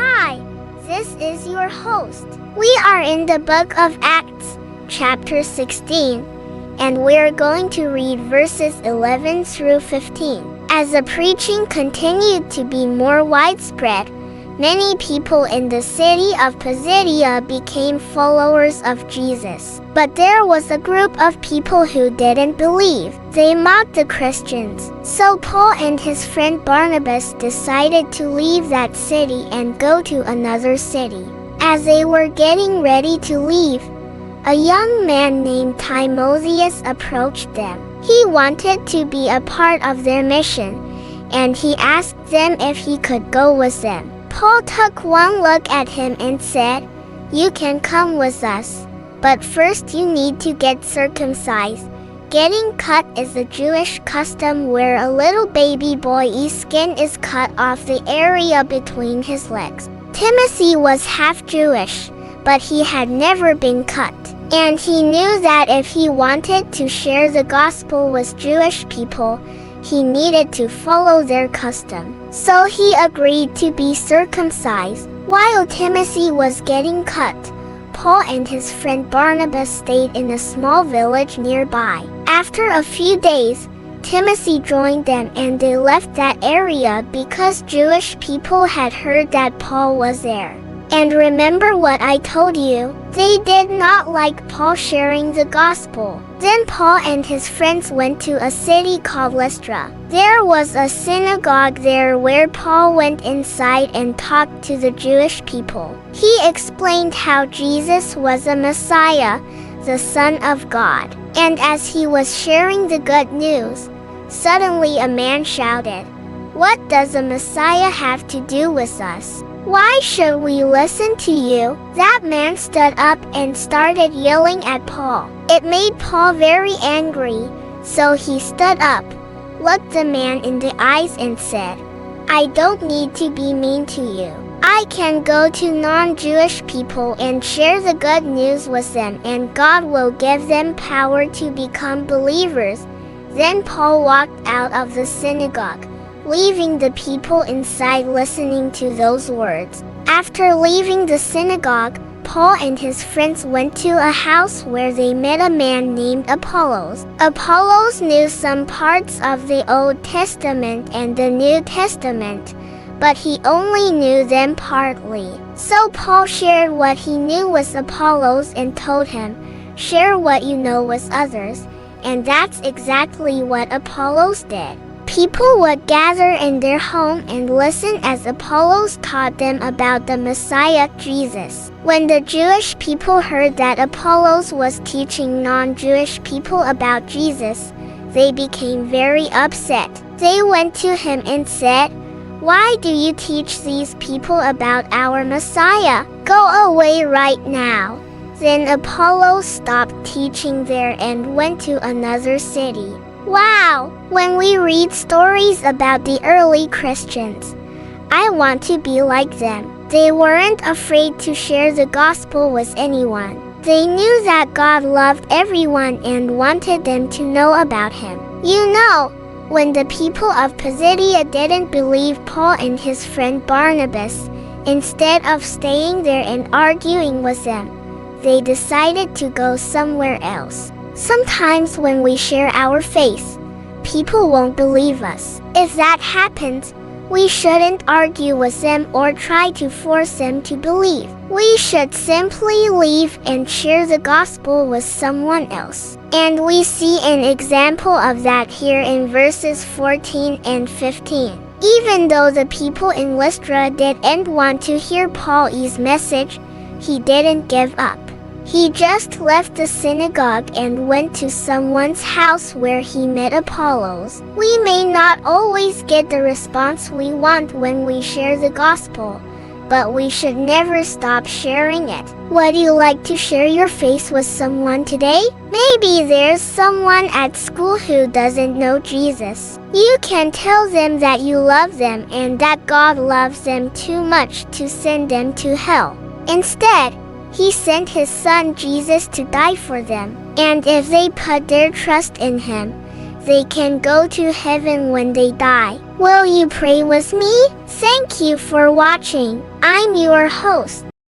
Hi, this is your host. We are in the book of Acts, chapter 16, and we're going to read verses 11 through 15. As the preaching continued to be more widespread, many people in the city of Pisidia became followers of Jesus. But there was a group of people who didn't believe. They mocked the Christians. So Paul and his friend Barnabas decided to leave that city and go to another city. As they were getting ready to leave, a young man named Timotheus approached them. He wanted to be a part of their mission, and he asked them if he could go with them. Paul took one look at him and said, "You can come with us, but first you need to get circumcised." Getting cut is a Jewish custom where a little baby boy's skin is cut off the area between his legs. Timothy was half Jewish, but he had never been cut, and he knew that if he wanted to share the gospel with Jewish people, he needed to follow their custom. So he agreed to be circumcised. While Timothy was getting cut, Paul and his friend Barnabas stayed in a small village nearby. After a few days, Timothy joined them and they left that area because Jewish people had heard that Paul was there. And remember what I told you, they did not like Paul sharing the gospel. Then Paul and his friends went to a city called Lystra. There was a synagogue there where Paul went inside and talked to the Jewish people. He explained how Jesus was a Messiah, the Son of God. And as he was sharing the good news, suddenly a man shouted, "What does a Messiah have to do with us? Why should we listen to you?" That man stood up and started yelling at Paul. It made Paul very angry, so he stood up, looked the man in the eyes and said, "I don't need to be mean to you. I can go to non-Jewish people and share the good news with them, and God will give them power to become believers." Then Paul walked out of the synagogue, leaving the people inside listening to those words. After leaving the synagogue, Paul and his friends went to a house where they met a man named Apollos. Apollos knew some parts of the Old Testament and the New Testament, but he only knew them partly. So Paul shared what he knew with Apollos and told him, "Share what you know with others," and that's exactly what Apollos did. People would gather in their home and listen as Apollos taught them about the Messiah, Jesus. When the Jewish people heard that Apollos was teaching non-Jewish people about Jesus, they became very upset. They went to him and said, "Why do you teach these people about our Messiah? Go away right now." Then Apollos stopped teaching there and went to another city. Wow! When we read stories about the early Christians, I want to be like them. They weren't afraid to share the gospel with anyone. They knew that God loved everyone and wanted them to know about him. You know, when the people of Pisidia didn't believe Paul and his friend Barnabas, instead of staying there and arguing with them, they decided to go somewhere else. Sometimes when we share our faith, people won't believe us. If that happens, we shouldn't argue with them or try to force them to believe. We should simply leave and share the gospel with someone else. And we see an example of that here in verses 14 and 15. Even though the people in Lystra didn't want to hear Paul's message, he didn't give up. He just left the synagogue and went to someone's house where he met Apollos. We may not always get the response we want when we share the gospel, but we should never stop sharing it. Would you like to share your faith with someone today? Maybe there's someone at school who doesn't know Jesus. You can tell them that you love them and that God loves them too much to send them to hell. Instead, he sent his son Jesus to die for them, and if they put their trust in him, they can go to heaven when they die. Will you pray with me? Thank you for watching. I'm your host.